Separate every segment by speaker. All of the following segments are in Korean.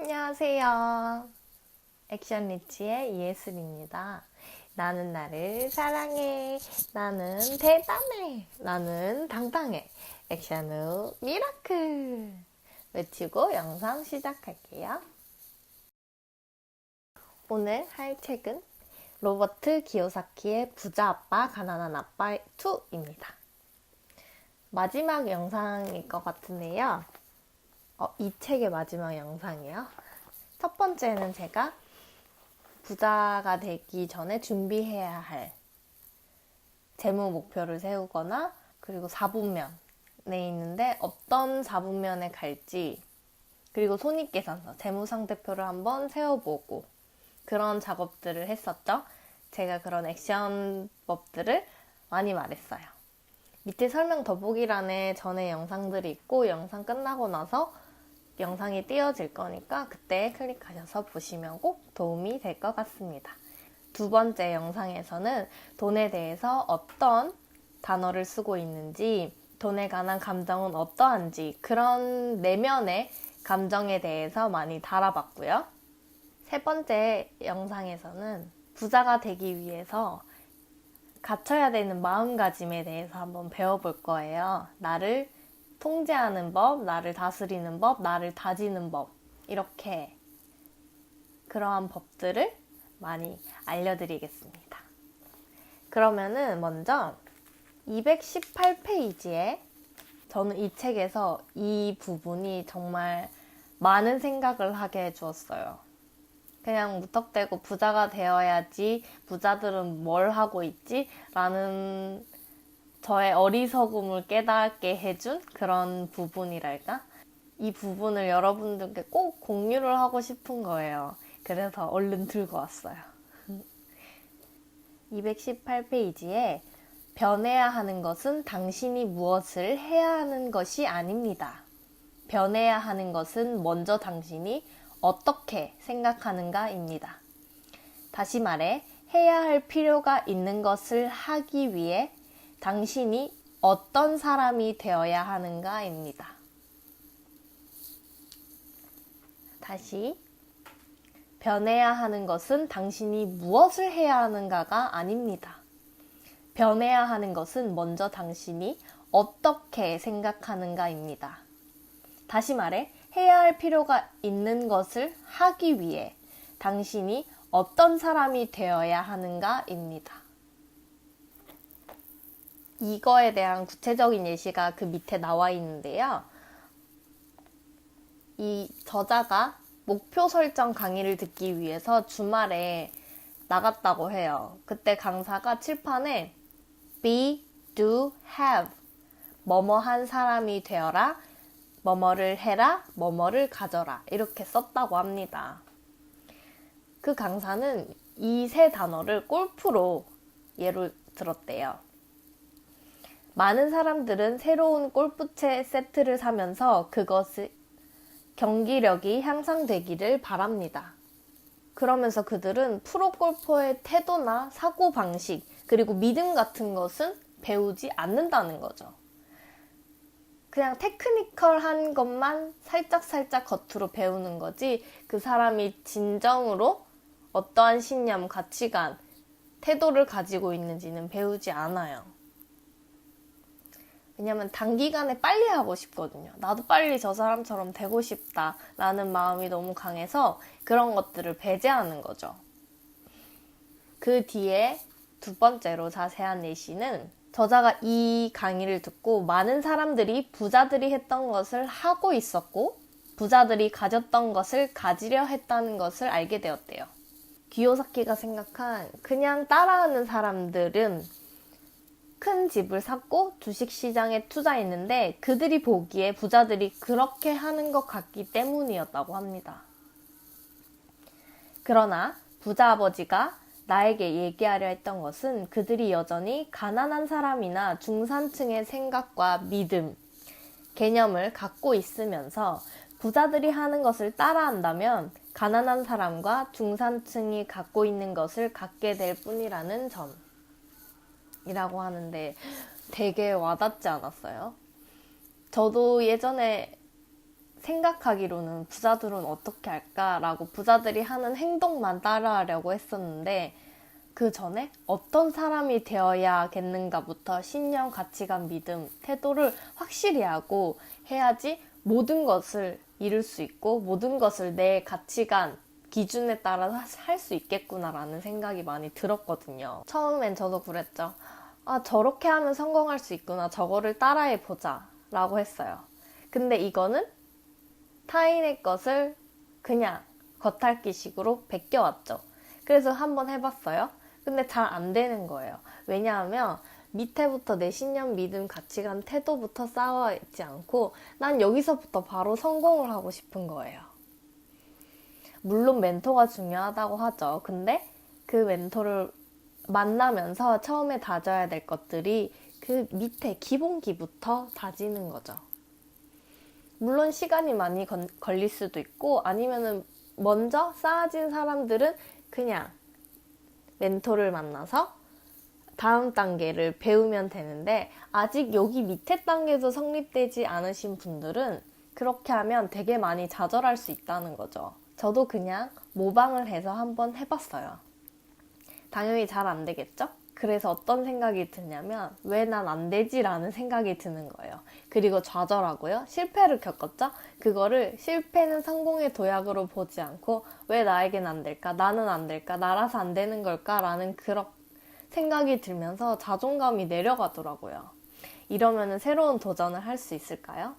Speaker 1: 안녕하세요. 액션 리치의 이예슬입니다. 나는 나를 사랑해. 나는 대단해. 나는 당당해. 액션 후 미라클. 외치고 영상 시작할게요. 오늘 할 책은 로버트 기요사키의 부자 아빠, 가난한 아빠 2입니다. 마지막 영상일 것 같은데요. 이 책의 마지막 영상이에요. 첫 번째는 제가 부자가 되기 전에 준비해야 할 재무 목표를 세우거나 그리고 4분면에 있는데 어떤 4분면에 갈지 그리고 손익계산서, 재무상태표를 한번 세워보고 그런 작업들을 했었죠. 제가 그런 액션법들을 많이 말했어요. 밑에 설명 더보기란에 전에 영상들이 있고 영상 끝나고 나서 영상이 띄워질 거니까 그때 클릭하셔서 보시면 꼭 도움이 될 것 같습니다. 두 번째 영상에서는 돈에 대해서 어떤 단어를 쓰고 있는지, 돈에 관한 감정은 어떠한지 그런 내면의 감정에 대해서 많이 다뤄봤고요. 세 번째 영상에서는 부자가 되기 위해서 갖춰야 되는 마음가짐에 대해서 한번 배워볼 거예요. 나를 통제하는 법, 나를 다스리는 법, 나를 다지는 법, 이렇게 그러한 법들을 많이 알려드리겠습니다. 그러면은 먼저 218페이지에 저는 이 책에서 이 부분이 정말 많은 생각을 하게 해주었어요. 그냥 무턱대고 부자가 되어야지, 부자들은 뭘 하고 있지? 라는 저의 어리석음을 깨닫게 해준 그런 부분이랄까? 이 부분을 여러분들께 꼭 공유를 하고 싶은 거예요. 그래서 얼른 들고 왔어요. 218페이지에 변해야 하는 것은 당신이 무엇을 해야 하는 것이 아닙니다. 변해야 하는 것은 먼저 당신이 어떻게 생각하는가입니다. 다시 말해, 해야 할 필요가 있는 것을 하기 위해 당신이 어떤 사람이 되어야 하는가입니다. 다시, 변해야 하는 것은 당신이 무엇을 해야 하는가가 아닙니다. 변해야 하는 것은 먼저 당신이 어떻게 생각하는가입니다. 다시 말해, 해야 할 필요가 있는 것을 하기 위해 당신이 어떤 사람이 되어야 하는가입니다. 이거에 대한 구체적인 예시가 그 밑에 나와 있는데요. 이 저자가 목표 설정 강의를 듣기 위해서 주말에 나갔다고 해요. 그때 강사가 칠판에 be, do, have 뭐뭐한 사람이 되어라, 뭐뭐를 해라, 뭐뭐를 가져라 이렇게 썼다고 합니다. 그 강사는 이 세 단어를 골프로 예로 들었대요. 많은 사람들은 새로운 골프채 세트를 사면서 그것의 경기력이 향상되기를 바랍니다. 그러면서 그들은 프로골퍼의 태도나 사고방식, 그리고 믿음 같은 것은 배우지 않는다는 거죠. 그냥 테크니컬한 것만 살짝살짝 겉으로 배우는 거지 그 사람이 진정으로 어떠한 신념, 가치관, 태도를 가지고 있는지는 배우지 않아요. 왜냐면 단기간에 빨리 하고 싶거든요. 나도 빨리 저 사람처럼 되고 싶다라는 마음이 너무 강해서 그런 것들을 배제하는 거죠. 그 뒤에 두 번째로 자세한 예시는 저자가 이 강의를 듣고 많은 사람들이 부자들이 했던 것을 하고 있었고 부자들이 가졌던 것을 가지려 했다는 것을 알게 되었대요. 기요사키가 생각한 그냥 따라하는 사람들은 큰 집을 샀고 주식시장에 투자했는데 그들이 보기에 부자들이 그렇게 하는 것 같기 때문이었다고 합니다. 그러나 부자 아버지가 나에게 얘기하려 했던 것은 그들이 여전히 가난한 사람이나 중산층의 생각과 믿음, 개념을 갖고 있으면서 부자들이 하는 것을 따라한다면 가난한 사람과 중산층이 갖고 있는 것을 갖게 될 뿐이라는 점이라고 하는데 되게 와닿지 않았어요? 저도 예전에 생각하기로는 부자들은 어떻게 할까라고 부자들이 하는 행동만 따라하려고 했었는데 그 전에 어떤 사람이 되어야겠는가부터 신념, 가치관, 믿음, 태도를 확실히 하고 해야지 모든 것을 이룰 수 있고 모든 것을 내 가치관, 기준에 따라서 할 수 있겠구나라는 생각이 많이 들었거든요. 처음엔 저도 그랬죠. 아, 저렇게 하면 성공할 수 있구나. 저거를 따라해보자 라고 했어요. 근데 이거는 타인의 것을 그냥 겉핥기식으로 베껴왔죠. 그래서 한번 해봤어요. 근데 잘 안 되는 거예요. 왜냐하면 밑에부터 내 신념, 믿음, 가치관, 태도부터 쌓아있지 않고 난 여기서부터 바로 성공을 하고 싶은 거예요. 물론 멘토가 중요하다고 하죠. 근데 그 멘토를 만나면서 처음에 다져야 될 것들이 그 밑에 기본기부터 다지는 거죠. 물론 시간이 많이 걸릴 수도 있고 아니면은 먼저 쌓아진 사람들은 그냥 멘토를 만나서 다음 단계를 배우면 되는데 아직 여기 밑에 단계도 성립되지 않으신 분들은 그렇게 하면 되게 많이 좌절할 수 있다는 거죠. 저도 그냥 모방을 해서 한번 해봤어요. 당연히 잘 안 되겠죠? 그래서 어떤 생각이 드냐면 왜 난 안 되지? 라는 생각이 드는 거예요. 그리고 좌절하고요. 실패를 겪었죠? 그거를 실패는 성공의 도약으로 보지 않고 왜 나에겐 안 될까? 나는 안 될까? 나라서 안 되는 걸까? 라는 그런 생각이 들면서 자존감이 내려가더라고요. 이러면 새로운 도전을 할 수 있을까요?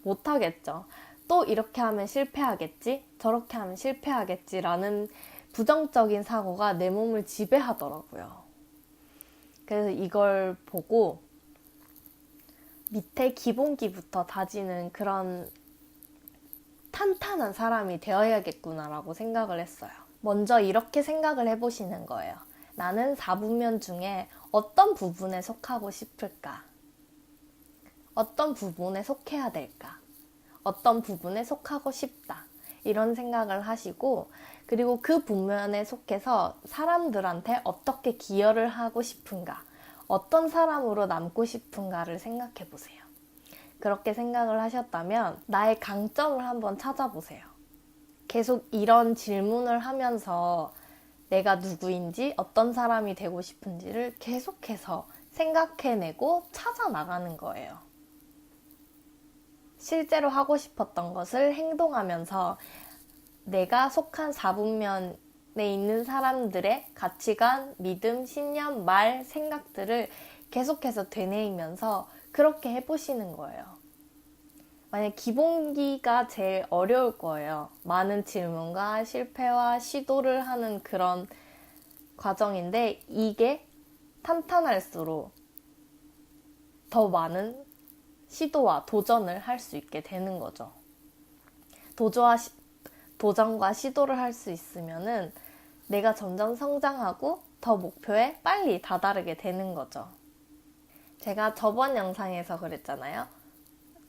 Speaker 1: 못하겠죠. 또 이렇게 하면 실패하겠지? 저렇게 하면 실패하겠지? 라는 부정적인 사고가 내 몸을 지배하더라고요. 그래서 이걸 보고 밑에 기본기부터 다지는 그런 탄탄한 사람이 되어야겠구나라고 생각을 했어요. 먼저 이렇게 생각을 해보시는 거예요. 나는 4분면 중에 어떤 부분에 속하고 싶을까? 어떤 부분에 속해야 될까? 어떤 부분에 속하고 싶다. 이런 생각을 하시고 그리고 그 분면에 속해서 사람들한테 어떻게 기여를 하고 싶은가, 어떤 사람으로 남고 싶은가를 생각해 보세요. 그렇게 생각을 하셨다면 나의 강점을 한번 찾아보세요. 계속 이런 질문을 하면서 내가 누구인지 어떤 사람이 되고 싶은지를 계속해서 생각해내고 찾아나가는 거예요. 실제로 하고 싶었던 것을 행동하면서 내가 속한 4분면에 있는 사람들의 가치관, 믿음, 신념, 말, 생각들을 계속해서 되뇌이면서 그렇게 해보시는 거예요. 만약 기본기가 제일 어려울 거예요. 많은 질문과 실패와 시도를 하는 그런 과정인데 이게 탄탄할수록 더 많은 시도와 도전을 할 수 있게 되는 거죠. 도전과 시도를 할 수 있으면은 내가 점점 성장하고 더 목표에 빨리 다다르게 되는 거죠. 제가 저번 영상에서 그랬잖아요.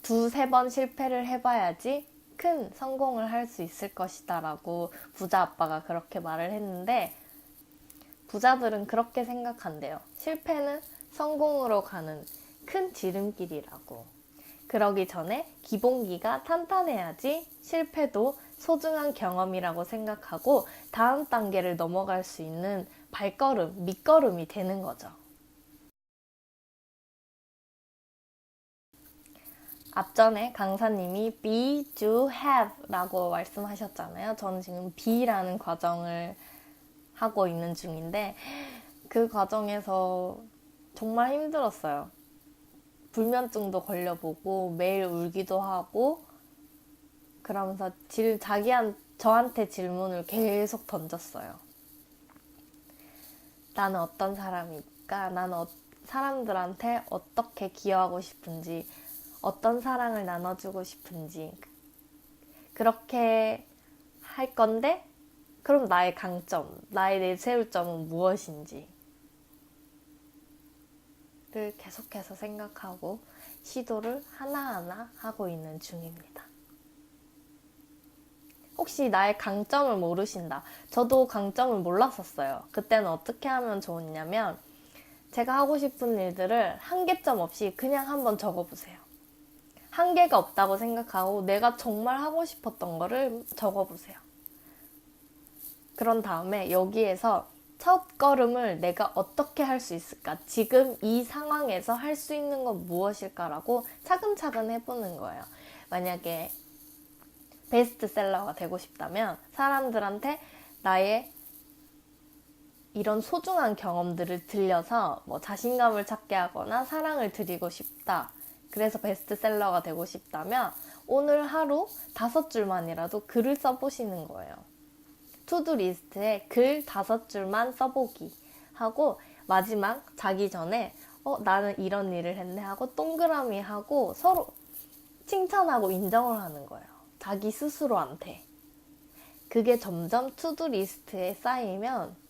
Speaker 1: 2-3번 실패를 해봐야지 큰 성공을 할 수 있을 것이다 라고 부자 아빠가 그렇게 말을 했는데 부자들은 그렇게 생각한대요. 실패는 성공으로 가는 큰 지름길이라고. 그러기 전에 기본기가 탄탄해야지 실패도 소중한 경험이라고 생각하고 다음 단계를 넘어갈 수 있는 발걸음, 밑거름이 되는 거죠. 앞전에 강사님이 be, do, have 라고 말씀하셨잖아요. 저는 지금 be라는 과정을 하고 있는 중인데 그 과정에서 정말 힘들었어요. 불면증도 걸려보고 매일 울기도 하고 그러면서 저한테 질문을 계속 던졌어요. 나는 어떤 사람일까? 나는 사람들한테 어떻게 기여하고 싶은지, 어떤 사랑을 나눠주고 싶은지 그렇게 할 건데 그럼 나의 강점, 나의 내세울 점은 무엇인지 를 계속해서 생각하고 시도를 하나하나 하고 있는 중입니다. 혹시 나의 강점을 모르신다. 저도 강점을 몰랐었어요. 그때는 어떻게 하면 좋았냐면 제가 하고 싶은 일들을 한계점 없이 그냥 한번 적어보세요. 한계가 없다고 생각하고 내가 정말 하고 싶었던 거를 적어보세요. 그런 다음에 여기에서 첫 걸음을 내가 어떻게 할 수 있을까? 지금 이 상황에서 할 수 있는 건 무엇일까라고 차근차근 해보는 거예요. 만약에 베스트셀러가 되고 싶다면 사람들한테 나의 이런 소중한 경험들을 들려서 뭐 자신감을 찾게 하거나 사랑을 드리고 싶다. 그래서 베스트셀러가 되고 싶다면 오늘 하루 5줄만이라도 글을 써보시는 거예요. 투두 리스트에 글 5줄만 써보기 하고 마지막 자기 전에 나는 이런 일을 했네 하고 동그라미 하고 서로 칭찬하고 인정을 하는 거예요. 자기 스스로한테. 그게 점점 투두 리스트에 쌓이면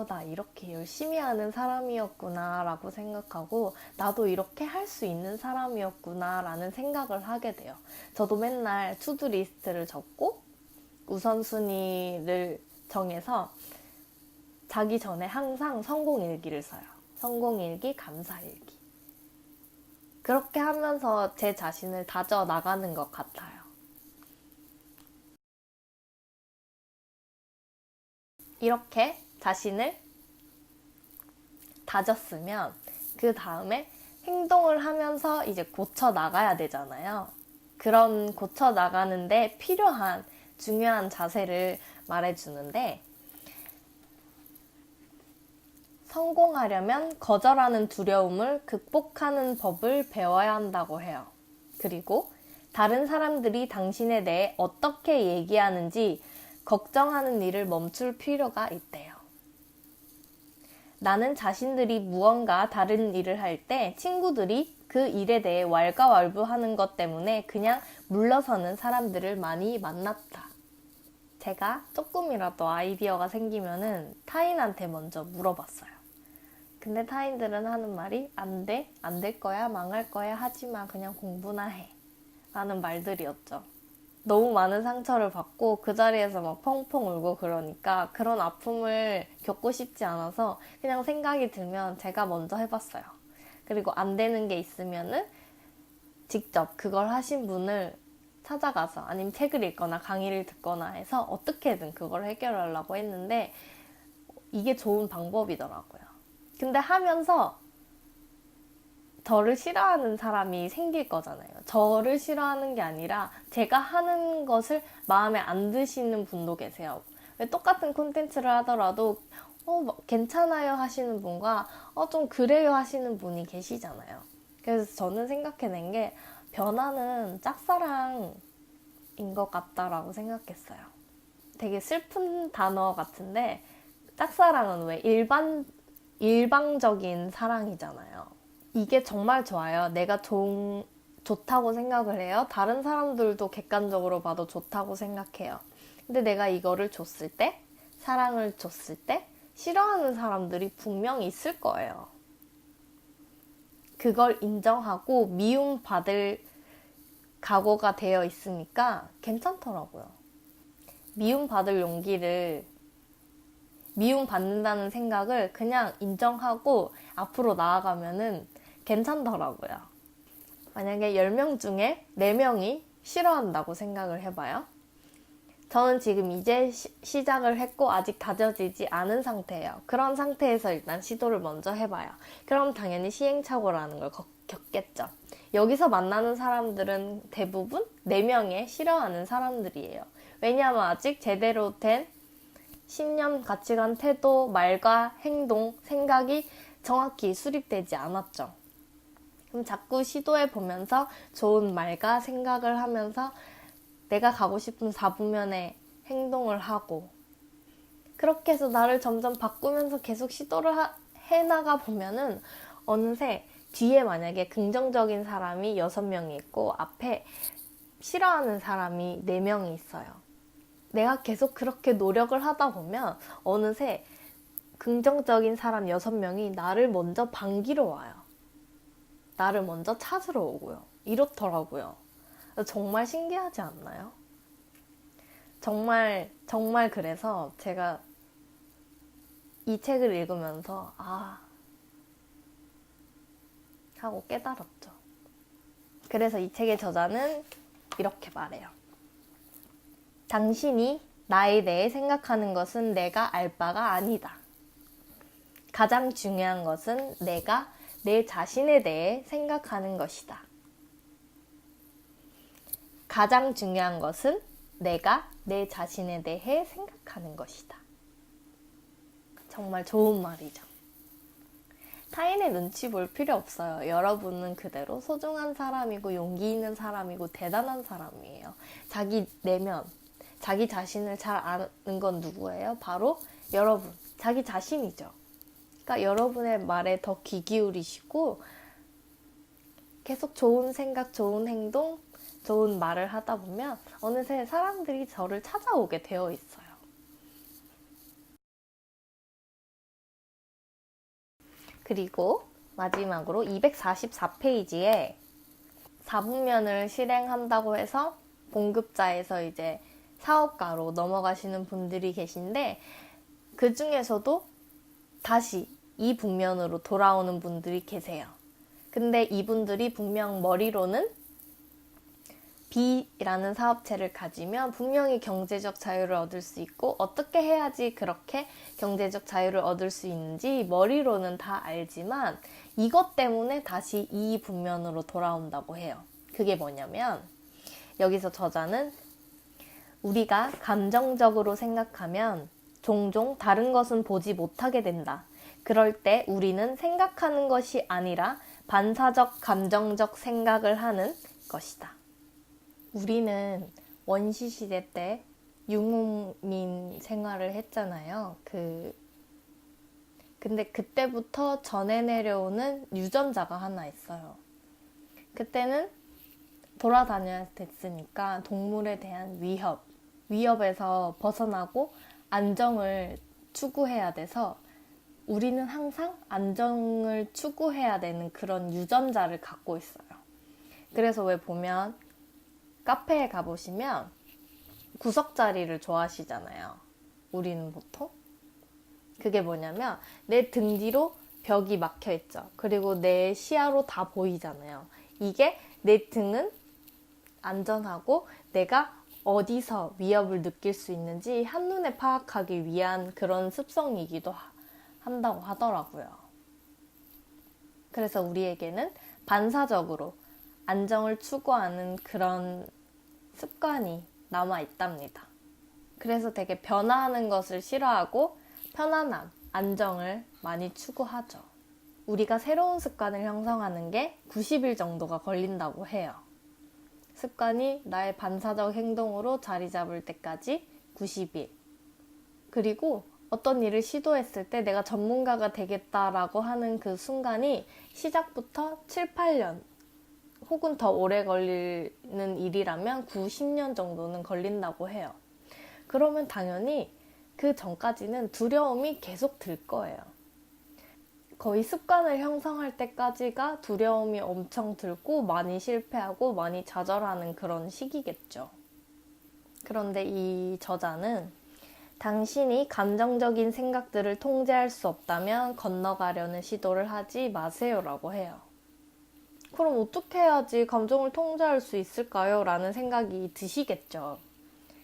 Speaker 1: 나 이렇게 열심히 하는 사람이었구나 라고 생각하고 나도 이렇게 할 수 있는 사람이었구나 라는 생각을 하게 돼요. 저도 맨날 투두 리스트를 적고 우선순위를 정해서 자기 전에 항상 성공일기를 써요. 성공일기, 감사일기. 그렇게 하면서 제 자신을 다져 나가는 것 같아요. 이렇게 자신을 다졌으면 그 다음에 행동을 하면서 이제 고쳐 나가야 되잖아요. 그런 고쳐 나가는데 필요한 중요한 자세를 말해주는데 성공하려면 거절하는 두려움을 극복하는 법을 배워야 한다고 해요. 그리고 다른 사람들이 당신에 대해 어떻게 얘기하는지 걱정하는 일을 멈출 필요가 있대요. 나는 자신들이 무언가 다른 일을 할 때 친구들이 그 일에 대해 왈가왈부하는 것 때문에 그냥 물러서는 사람들을 많이 만났다. 제가 조금이라도 아이디어가 생기면은 타인한테 먼저 물어봤어요. 근데 타인들은 하는 말이 안 돼, 안 될 거야, 망할 거야, 하지마, 그냥 공부나 해 라는 말들이었죠. 너무 많은 상처를 받고 그 자리에서 막 펑펑 울고 그러니까 그런 아픔을 겪고 싶지 않아서 그냥 생각이 들면 제가 먼저 해봤어요. 그리고 안 되는 게 있으면은 직접 그걸 하신 분을 찾아가서 아니면 책을 읽거나 강의를 듣거나 해서 어떻게든 그걸 해결하려고 했는데 이게 좋은 방법이더라고요. 근데 하면서 저를 싫어하는 사람이 생길 거잖아요. 저를 싫어하는 게 아니라 제가 하는 것을 마음에 안 드시는 분도 계세요. 왜 똑같은 콘텐츠를 하더라도 괜찮아요 하시는 분과 좀 그래요 하시는 분이 계시잖아요. 그래서 저는 생각해낸 게 변화는 짝사랑인 것 같다라고 생각했어요. 되게 슬픈 단어 같은데 짝사랑은 왜 일방적인 사랑이잖아요. 이게 정말 좋아요. 내가 좋다고 생각을 해요. 다른 사람들도 객관적으로 봐도 좋다고 생각해요. 근데 내가 이거를 줬을 때, 사랑을 줬을 때 싫어하는 사람들이 분명히 있을 거예요. 그걸 인정하고 미움받을 각오가 되어 있으니까 괜찮더라고요. 미움받을 용기를 미움받는다는 생각을 그냥 인정하고 앞으로 나아가면은 괜찮더라고요. 만약에 10명 중에 4명이 싫어한다고 생각을 해봐요. 저는 지금 이제 시작을 했고 아직 다져지지 않은 상태예요. 그런 상태에서 일단 시도를 먼저 해봐요. 그럼 당연히 시행착오라는 걸 겪겠죠. 여기서 만나는 사람들은 대부분 4명의 싫어하는 사람들이에요. 왜냐하면 아직 제대로 된 신념, 가치관, 태도, 말과 행동, 생각이 정확히 수립되지 않았죠. 그럼 자꾸 시도해 보면서 좋은 말과 생각을 하면서 내가 가고 싶은 4분면의 행동을 하고 그렇게 해서 나를 점점 바꾸면서 계속 시도를 해나가 보면은 어느새 뒤에 만약에 긍정적인 사람이 6명이 있고 앞에 싫어하는 사람이 4명이 있어요. 내가 계속 그렇게 노력을 하다 보면 어느새 긍정적인 사람 6명이 나를 먼저 반기러 와요. 나를 먼저 찾으러 오고요. 이렇더라고요. 정말 신기하지 않나요? 정말 그래서 제가 이 책을 읽으면서 하고 깨달았죠. 그래서 이 책의 저자는 이렇게 말해요. 당신이 나에 대해 생각하는 것은 내가 알 바가 아니다. 가장 중요한 것은 내가 내 자신에 대해 생각하는 것이다. 가장 중요한 것은 내가 내 자신에 대해 생각하는 것이다. 정말 좋은 말이죠. 타인의 눈치 볼 필요 없어요. 여러분은 그대로 소중한 사람이고 용기 있는 사람이고 대단한 사람이에요. 자기 내면, 자기 자신을 잘 아는 건 누구예요? 바로 여러분, 자기 자신이죠. 그러니까 여러분의 말에 더 귀 기울이시고 계속 좋은 생각, 좋은 행동, 좋은 말을 하다 보면 어느새 사람들이 저를 찾아오게 되어 있어요. 그리고 마지막으로 244페이지에 4분면을 실행한다고 해서 봉급자에서 이제 사업가로 넘어가시는 분들이 계신데 그 중에서도 다시 이 분면으로 돌아오는 분들이 계세요. 근데 이분들이 분명 머리로는 B라는 사업체를 가지면 분명히 경제적 자유를 얻을 수 있고 어떻게 해야지 그렇게 경제적 자유를 얻을 수 있는지 머리로는 다 알지만 이것 때문에 다시 이 분면으로 돌아온다고 해요. 그게 뭐냐면 여기서 저자는 우리가 감정적으로 생각하면 종종 다른 것은 보지 못하게 된다. 그럴 때 우리는 생각하는 것이 아니라 반사적 감정적 생각을 하는 것이다. 우리는 원시시대 때 유목민 생활을 했잖아요. 근데 그때부터 전해 내려오는 유전자가 하나 있어요. 그때는 돌아다녀야 됐으니까 동물에 대한 위협에서 벗어나고 안정을 추구해야 돼서 우리는 항상 안정을 추구해야 되는 그런 유전자를 갖고 있어요. 그래서 왜 보면 카페에 가보시면 구석자리를 좋아하시잖아요. 우리는 보통. 그게 뭐냐면 내 등 뒤로 벽이 막혀 있죠. 그리고 내 시야로 다 보이잖아요. 이게 내 등은 안전하고 내가 어디서 위협을 느낄 수 있는지 한눈에 파악하기 위한 그런 습성이기도 한다고 하더라고요. 그래서 우리에게는 반사적으로 안정을 추구하는 그런 습관이 남아있답니다. 그래서 되게 변화하는 것을 싫어하고 편안함, 안정을 많이 추구하죠. 우리가 새로운 습관을 형성하는 게 90일 정도가 걸린다고 해요. 습관이 나의 반사적 행동으로 자리 잡을 때까지 90일. 그리고 어떤 일을 시도했을 때 내가 전문가가 되겠다라고 하는 그 순간이 시작부터 7, 8년 혹은 더 오래 걸리는 일이라면 9, 10년 정도는 걸린다고 해요. 그러면 당연히 그 전까지는 두려움이 계속 들 거예요. 거의 습관을 형성할 때까지가 두려움이 엄청 들고 많이 실패하고 많이 좌절하는 그런 시기겠죠. 그런데 이 저자는 당신이 감정적인 생각들을 통제할 수 없다면 건너가려는 시도를 하지 마세요라고 해요. 그럼 어떻게 해야지 감정을 통제할 수 있을까요? 라는 생각이 드시겠죠.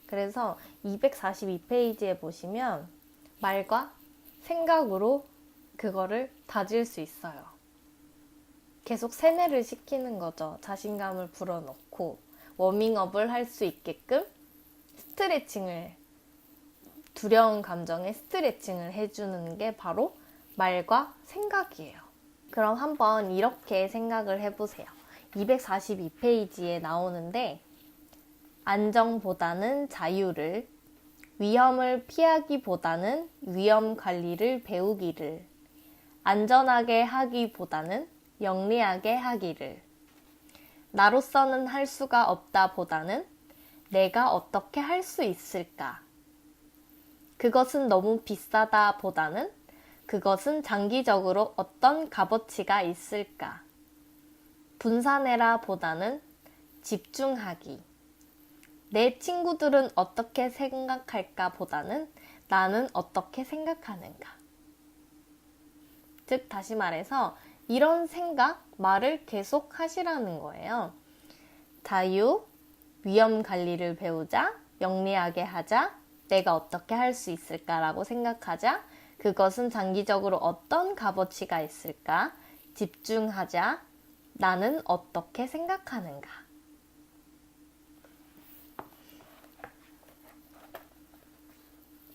Speaker 1: 그래서 242페이지에 보시면 말과 생각으로 그거를 다질 수 있어요. 계속 세뇌를 시키는 거죠. 자신감을 불어넣고 워밍업을 할 수 있게끔 스트레칭을, 두려운 감정에 스트레칭을 해주는 게 바로 말과 생각이에요. 그럼 한번 이렇게 생각을 해보세요. 242페이지에 나오는데 안정보다는 자유를, 위험을 피하기보다는 위험 관리를 배우기를, 안전하게 하기보다는 영리하게 하기를, 나로서는 할 수가 없다 보다는 내가 어떻게 할 수 있을까, 그것은 너무 비싸다 보다는 그것은 장기적으로 어떤 값어치가 있을까, 분산해라 보다는 집중하기, 내 친구들은 어떻게 생각할까 보다는 나는 어떻게 생각하는가. 즉 다시 말해서 이런 생각, 말을 계속 하시라는 거예요. 자유, 위험 관리를 배우자, 영리하게 하자, 내가 어떻게 할 수 있을까라고 생각하자, 그것은 장기적으로 어떤 값어치가 있을까, 집중하자, 나는 어떻게 생각하는가.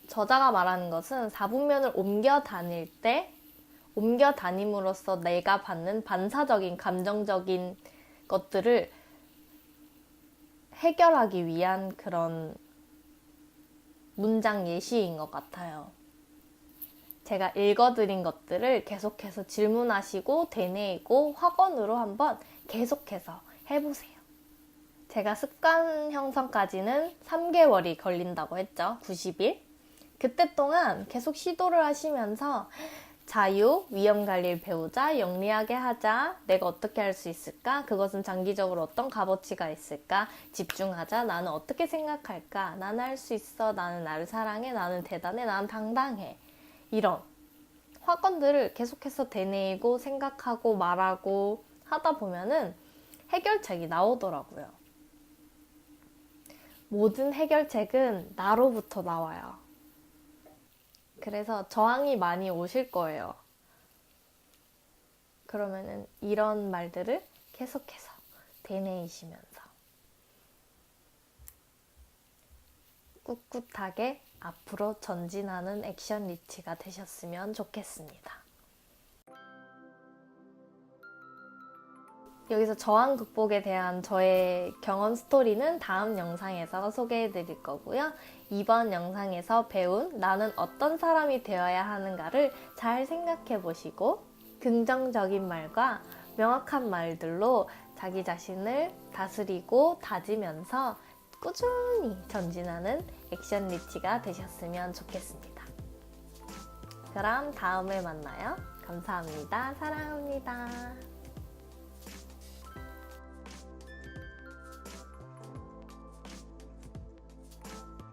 Speaker 1: 저자가 말하는 것은 4분면을 옮겨 다닐 때 옮겨 다님으로써 내가 받는 반사적인 감정적인 것들을 해결하기 위한 그런 문장 예시인 것 같아요. 제가 읽어드린 것들을 계속해서 질문하시고 되뇌이고 확언으로 한번 계속해서 해보세요. 제가 습관 형성까지는 3개월이 걸린다고 했죠. 90일. 그때 동안 계속 시도를 하시면서 자유, 위험 관리를 배우자, 영리하게 하자, 내가 어떻게 할 수 있을까? 그것은 장기적으로 어떤 값어치가 있을까? 집중하자, 나는 어떻게 생각할까? 나는 할 수 있어, 나는 나를 사랑해, 나는 대단해, 나는 당당해. 이런 화건들을 계속해서 되뇌이고 생각하고 말하고 하다 보면은 해결책이 나오더라고요. 모든 해결책은 나로부터 나와요. 그래서 저항이 많이 오실 거예요. 그러면은 이런 말들을 계속해서 되뇌이시면서 꿋꿋하게 앞으로 전진하는 액션 리치가 되셨으면 좋겠습니다. 여기서 저항 극복에 대한 저의 경험 스토리는 다음 영상에서 소개해 드릴 거고요. 이번 영상에서 배운 나는 어떤 사람이 되어야 하는가를 잘 생각해 보시고 긍정적인 말과 명확한 말들로 자기 자신을 다스리고 다지면서 꾸준히 전진하는 액션 리치가 되셨으면 좋겠습니다. 그럼 다음에 만나요. 감사합니다. 사랑합니다.